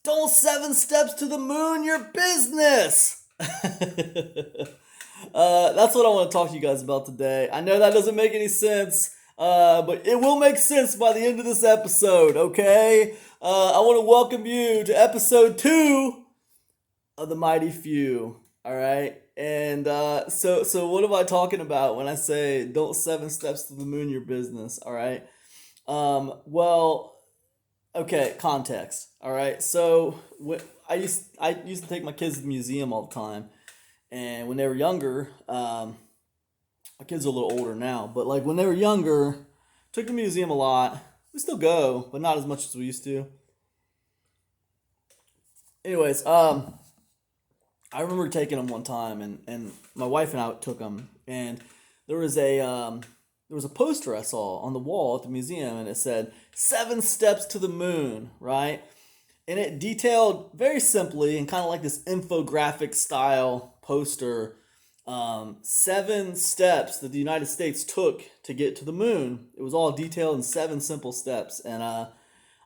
Don't 7 steps to the moon your business. That's what I want to talk to you guys about today. I know that doesn't make any sense, but it will make sense by the end of this episode, okay? I want to welcome you to episode 2 of The Mighty Few, all right? And so what am I talking about when I say don't 7 steps to the moon your business, all right? Well, okay, context. All right. So I used to take my kids to the museum all the time, and when they were younger, my kids are a little older now, but like when they were younger, took the museum a lot. We still go, but not as much as we used to. Anyways, I remember taking them one time, and my wife and I took them, and there was a there was a poster I saw on the wall at the museum, and it said 7 steps to the moon, right? And it detailed very simply and kind of like this infographic style poster, 7 steps that the United States took to get to the moon. It was all detailed in 7 simple steps, and I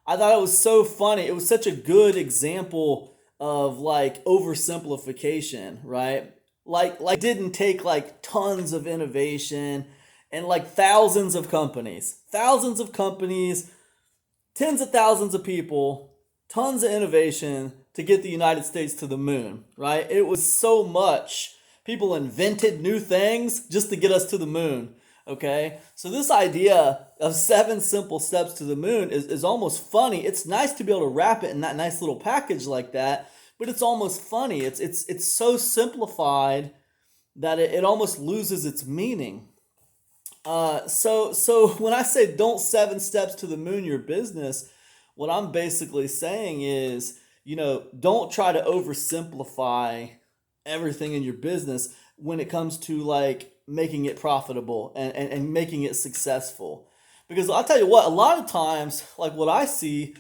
thought it was so funny. It was such a good example of like oversimplification, right? Like didn't take like tons of innovation and like thousands of companies, tens of thousands of people, tons of innovation to get the United States to the moon, right? It was so much. People invented new things just to get us to the moon, okay? So this idea of 7 simple steps to the moon is almost funny. It's nice to be able to wrap it in that nice little package like that, but it's almost funny. It's so simplified that it almost loses its meaning. So when I say don't 7 steps to the moon your business, what I'm basically saying is, don't try to oversimplify everything in your business when it comes to like making it profitable and making it successful. Because I'll tell you what, a lot of times, like what I see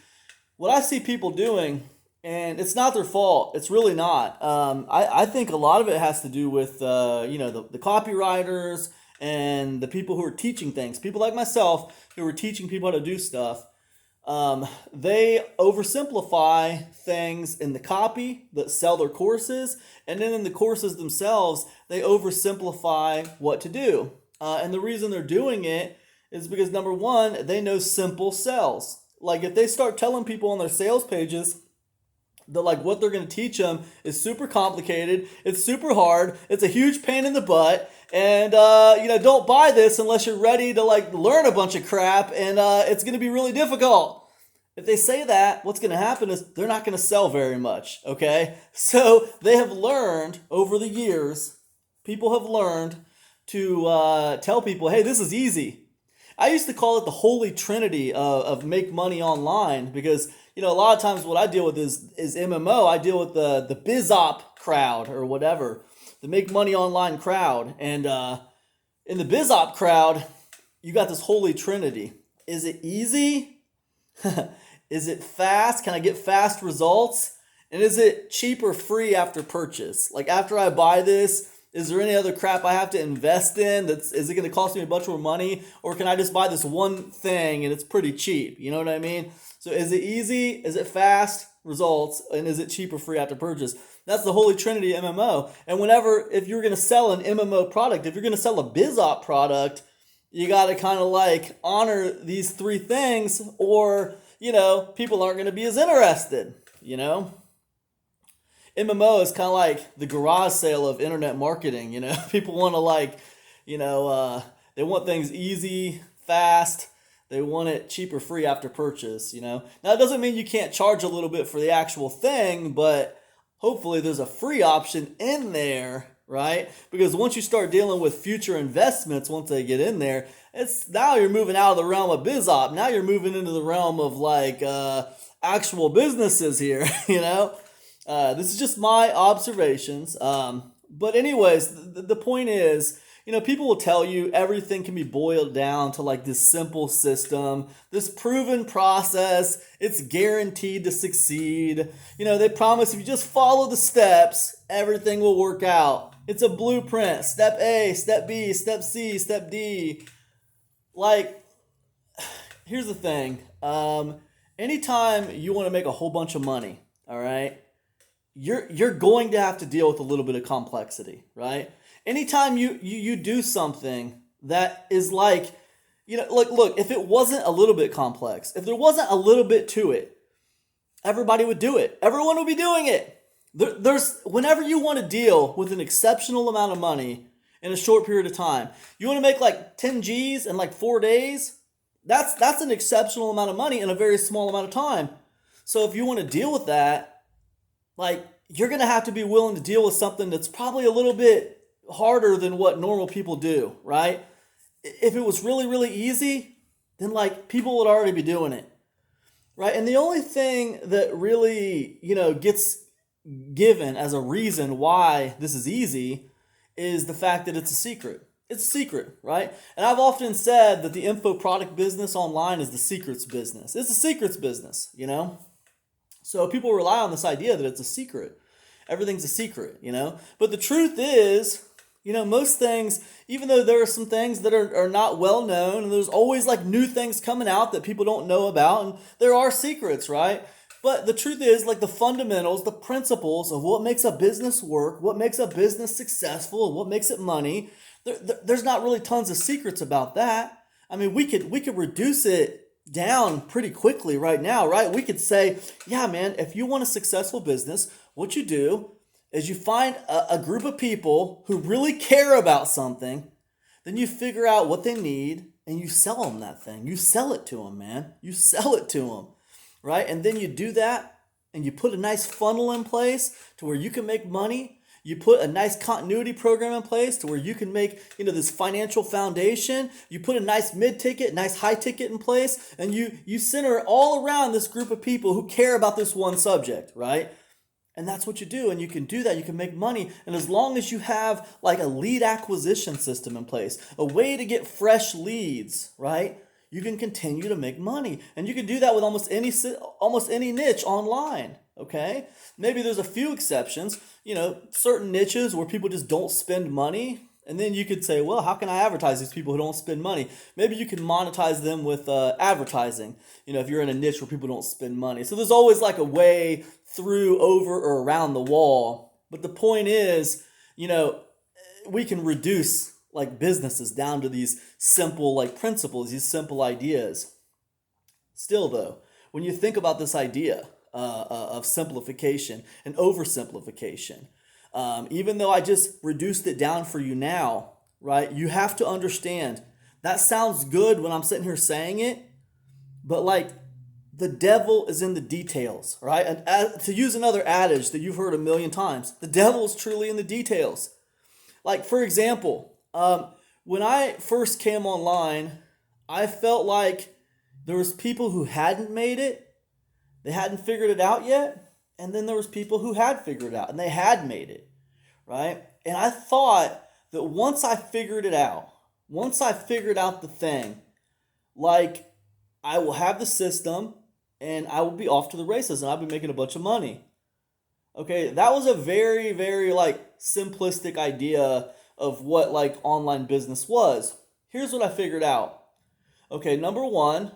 people doing, and it's not their fault. It's really not. I think a lot of it has to do with the copywriters and the people who are teaching things. People like myself who are teaching people how to do stuff. They oversimplify things in the copy that sell their courses, and then in the courses themselves, they oversimplify what to do. And the reason they're doing it is because number one, they know simple sells. Like if they start telling people on their sales pages that like what they're going to teach them is super complicated, it's super hard, it's a huge pain in the butt, and don't buy this unless you're ready to like learn a bunch of crap, and it's going to be really difficult. If they say that, what's going to happen is they're not going to sell very much, okay? So they have learned over the years, people have learned to tell people, hey, this is easy. I used to call it the holy trinity of make money online because a lot of times what I deal with is MMO. I deal with the BizOp crowd or whatever, the make money online crowd, and in the BizOp crowd, you got this holy trinity. Is it easy? Is it fast? Can I get fast results? And is it cheap or free after purchase? Like after I buy this, is there any other crap I have to invest in? Is it going to cost me a bunch more money? Or can I just buy this one thing and it's pretty cheap? You know what I mean? So is it easy? Is it fast? Results? And is it cheap or free after purchase? That's the holy trinity MMO. And if you're going to sell an MMO product, if you're going to sell a BizOp product, you got to kind of like honor these 3 things, or people aren't going to be as interested. MMO is kind of like the garage sale of internet marketing. People want to they want things easy, fast. They want it cheap or free after purchase. Now it doesn't mean you can't charge a little bit for the actual thing, but hopefully there's a free option in there, right? Because once you start dealing with future investments, once they get in there, it's now you're moving out of the realm of BizOp. Now you're moving into the realm of like actual businesses here. This is just my observations. But anyways, the point is, people will tell you everything can be boiled down to like this simple system, this proven process. It's guaranteed to succeed. They promise if you just follow the steps, everything will work out. It's a blueprint. Step A, step B, step C, step D. Like, here's the thing. Anytime you want to make a whole bunch of money, all right, you're going to have to deal with a little bit of complexity, right? Anytime you do something that is like, like, look, if it wasn't a little bit complex, if there wasn't a little bit to it, everybody would do it. Everyone would be doing it. There's whenever you want to deal with an exceptional amount of money in a short period of time, you want to make like 10 G's in like 4 days. That's an exceptional amount of money in a very small amount of time. So if you want to deal with that, like, you're gonna have to be willing to deal with something that's probably a little bit harder than what normal people do, right? If it was really, really easy, then like people would already be doing it, right? And the only thing that really, gets given as a reason why this is easy is the fact that it's a secret. It's a secret, right? And I've often said that the info product business online is the secrets business. It's a secrets business. So people rely on this idea that it's a secret. Everything's a secret. But the truth is, most things, even though there are some things that are not well known, and there's always like new things coming out that people don't know about, and there are secrets, right? But the truth is, like, the fundamentals, the principles of what makes a business work, what makes a business successful, and what makes it money, there's not really tons of secrets about that. I mean, we could reduce it down pretty quickly right now, right? We could say, yeah, man, if you want a successful business, what you do is you find a group of people who really care about something, then you figure out what they need, and you sell them that thing. You sell it to them, man. You sell it to them, right? And then you do that, and you put a nice funnel in place to where you can make money. You put a nice continuity program in place to where you can make, this financial foundation. You put a nice mid-ticket, nice high-ticket in place, and you center it all around this group of people who care about this one subject, right? And that's what you do, and you can do that. You can make money, and as long as you have like a lead acquisition system in place, a way to get fresh leads, right? You can continue to make money, and you can do that with almost any niche online. Okay, maybe there's a few exceptions, certain niches where people just don't spend money. And then you could say, well, how can I advertise these people who don't spend money? Maybe you can monetize them with advertising, if you're in a niche where people don't spend money. So there's always like a way through, over, or around the wall. But the point is, we can reduce like businesses down to these simple like principles, these simple ideas. Still though, when you think about this idea of simplification and oversimplification, even though I just reduced it down for you now, right? You have to understand that sounds good when I'm sitting here saying it, but like the devil is in the details, right? And to use another adage that you've heard a million times, the devil is truly in the details. Like, for example, when I first came online, I felt like there was people who hadn't made it, they hadn't figured it out yet, and then there was people who had figured it out and they had made it, right? And I thought that once I figured out the thing, like, I will have the system and I will be off to the races and I'll be making a bunch of money. Okay, that was a very, very like simplistic idea of what like online business was. Here's what I figured out. Okay, number one,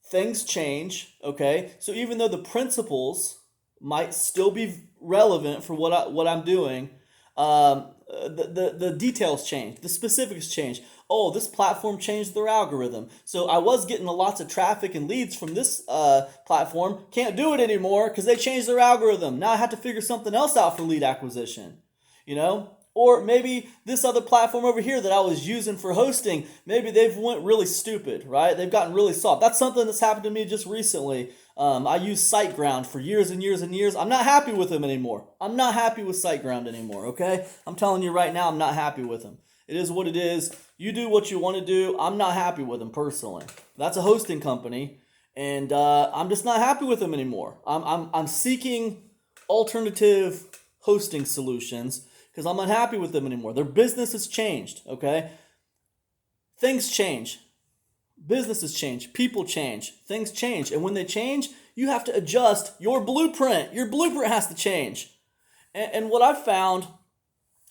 things change. Okay, so even though the principles might still be relevant for what I'm doing, the details change, the specifics change. Oh, this platform changed their algorithm. So I was getting lots of traffic and leads from this platform. Can't do it anymore because they changed their algorithm. Now I have to figure something else out for lead acquisition, Or maybe this other platform over here that I was using for hosting, maybe they've went really stupid, right? They've gotten really soft. That's something that's happened to me just recently. I used SiteGround for years and years and years. I'm not happy with them anymore. I'm not happy with SiteGround anymore, okay? I'm telling you right now, I'm not happy with them. It is what it is. You do what you want to do. I'm not happy with them personally. That's a hosting company, and I'm just not happy with them anymore. I'm seeking alternative hosting solutions because I'm unhappy with them anymore. Their business has changed, okay? Things change. Businesses change. People change. Things change. And when they change, you have to adjust your blueprint. Your blueprint has to change. And what I've found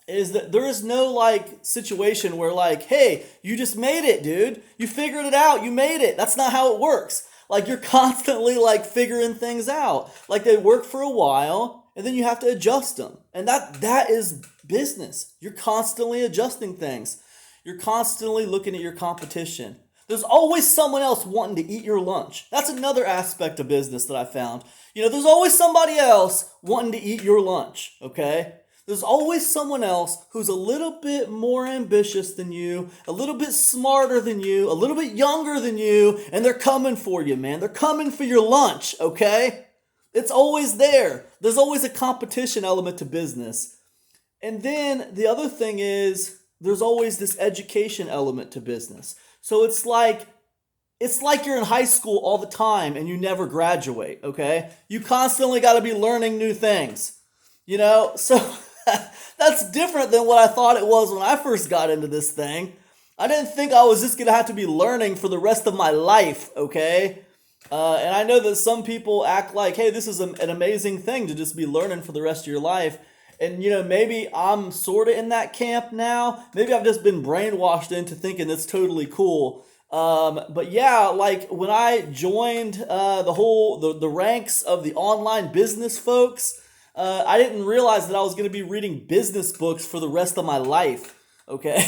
is that there is no like situation where like, hey, you just made it, dude. You figured it out. You made it. That's not how it works. Like you're constantly like figuring things out. Like they work for a while and then you have to adjust them. And that is business. You're constantly adjusting things. You're constantly looking at your competition. There's always someone else wanting to eat your lunch. That's another aspect of business that I found. There's always somebody else wanting to eat your lunch, okay? There's always someone else who's a little bit more ambitious than you, a little bit smarter than you, a little bit younger than you, and they're coming for you, man. They're coming for your lunch, okay? It's always there. There's always a competition element to business. And then the other thing is there's always this education element to business. So it's like you're in high school all the time and you never graduate, okay? You constantly got to be learning new things. So that's different than what I thought it was when I first got into this thing. I didn't think I was just going to have to be learning for the rest of my life, okay? And I know that some people act like, hey, this is an amazing thing to just be learning for the rest of your life. And, maybe I'm sort of in that camp now. Maybe I've just been brainwashed into thinking it's totally cool. But yeah, like when I joined the ranks of the online business folks, I didn't realize that I was going to be reading business books for the rest of my life. Okay.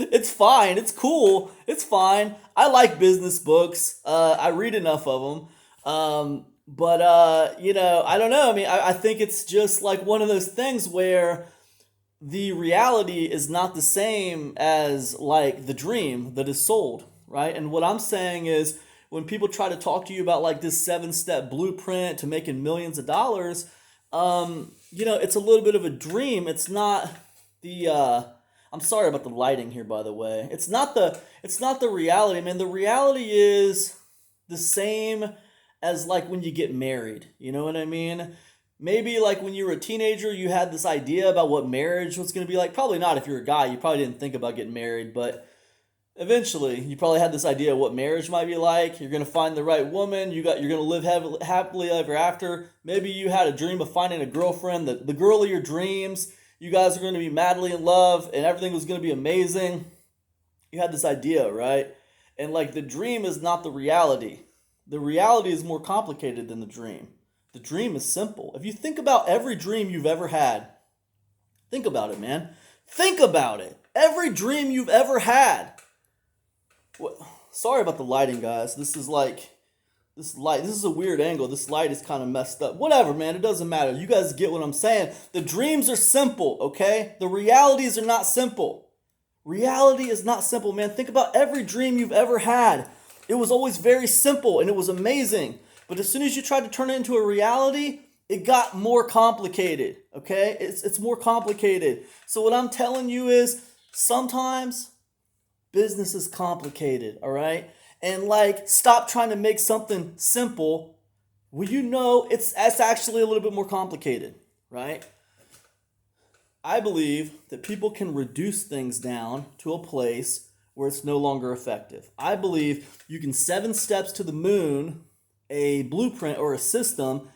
It's fine. It's cool. It's fine. I like business books. I read enough of them. But I don't know. I mean, I think it's just like one of those things where the reality is not the same as like the dream that is sold, right? And what I'm saying is when people try to talk to you about like this 7-step blueprint to making millions of dollars, it's a little bit of a dream. It's not I'm sorry about the lighting here, by the way. It's not the reality, man. The reality is the same as like when you get married. You know what I mean? Maybe like when you were a teenager, you had this idea about what marriage was going to be like. Probably not if you're a guy. You probably didn't think about getting married, but eventually you probably had this idea of what marriage might be like. You're going to find the right woman. You're going to live happily ever after. Maybe you had a dream of finding a girlfriend, the girl of your dreams. You guys are going to be madly in love and everything was going to be amazing. You had this idea, right? And like the dream is not the reality. The reality is more complicated than the dream. The dream is simple. If you think about every dream you've ever had, think about it, man. Think about it. Every dream you've ever had. Sorry about the lighting, guys. This is a weird angle. This light is kind of messed up. Whatever, man. It doesn't matter. You guys get what I'm saying. The dreams are simple, okay? The realities are not simple. Reality is not simple, man. Think about every dream you've ever had. It was always very simple and it was amazing. But as soon as you tried to turn it into a reality, it got more complicated, okay? It's more complicated. So what I'm telling you is sometimes business is complicated, all right? And like, stop trying to make something simple when it's actually a little bit more complicated, right? I believe that people can reduce things down to a place where it's no longer effective. I believe you can 7 steps to the moon a blueprint or a system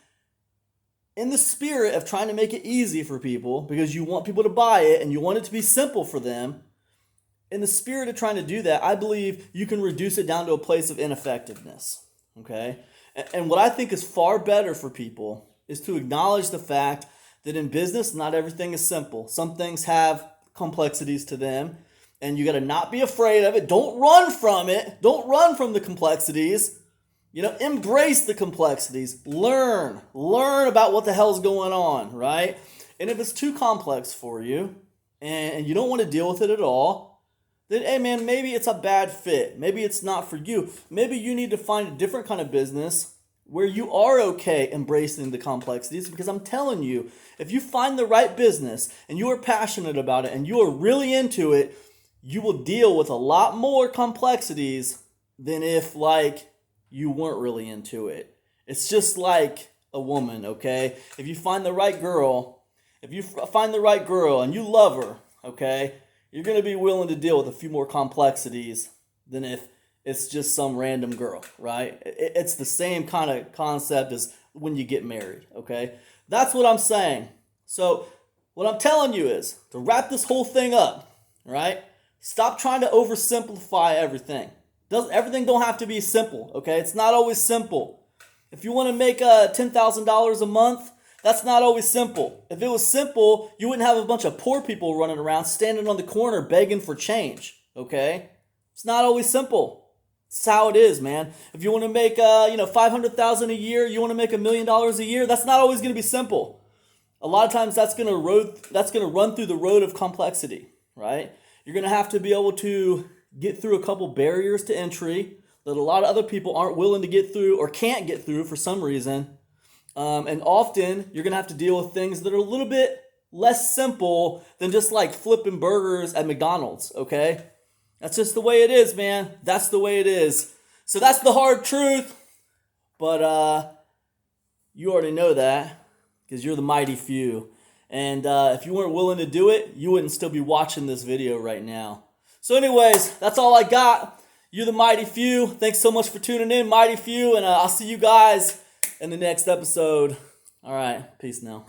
in the spirit of trying to make it easy for people because you want people to buy it and you want it to be simple for them. In the spirit of trying to do that, I believe you can reduce it down to a place of ineffectiveness. Okay? And what I think is far better for people is to acknowledge the fact that in business, not everything is simple. Some things have complexities to them, and you got to not be afraid of it. Don't run from it. Don't run from the complexities. Embrace the complexities. Learn about what the hell's going on, right? And if it's too complex for you and you don't want to deal with it at all, then, hey man, maybe it's a bad fit. Maybe it's not for you. Maybe you need to find a different kind of business where you are okay embracing the complexities, because I'm telling you, if you find the right business and you are passionate about it and you are really into it, you will deal with a lot more complexities than if like you weren't really into it. It's just like a woman, okay? If you find the right girl, and you love her, okay, you're going to be willing to deal with a few more complexities than if it's just some random girl, right? It's the same kind of concept as when you get married, okay? That's what I'm saying. So what I'm telling you is to wrap this whole thing up, right? Stop trying to oversimplify everything. Everything don't have to be simple, okay? It's not always simple. If you want to make $10,000 a month, that's not always simple. If it was simple, you wouldn't have a bunch of poor people running around standing on the corner begging for change, okay? It's not always simple. It's how it is, man. If you want to make $500,000 a year, you want to make $1 million a year, that's not always going to be simple. A lot of times that's going to run through the road of complexity, right? You're going to have to be able to get through a couple barriers to entry that a lot of other people aren't willing to get through or can't get through for some reason. And often you're going to have to deal with things that are a little bit less simple than just like flipping burgers at McDonald's, okay? That's just the way it is, man. That's the way it is. So that's the hard truth. But you already know that because you're the mighty few. And if you weren't willing to do it, you wouldn't still be watching this video right now. So anyways, that's all I got. You're the mighty few. Thanks so much for tuning in, mighty few. And I'll see you guys in the next episode. All right. Peace now.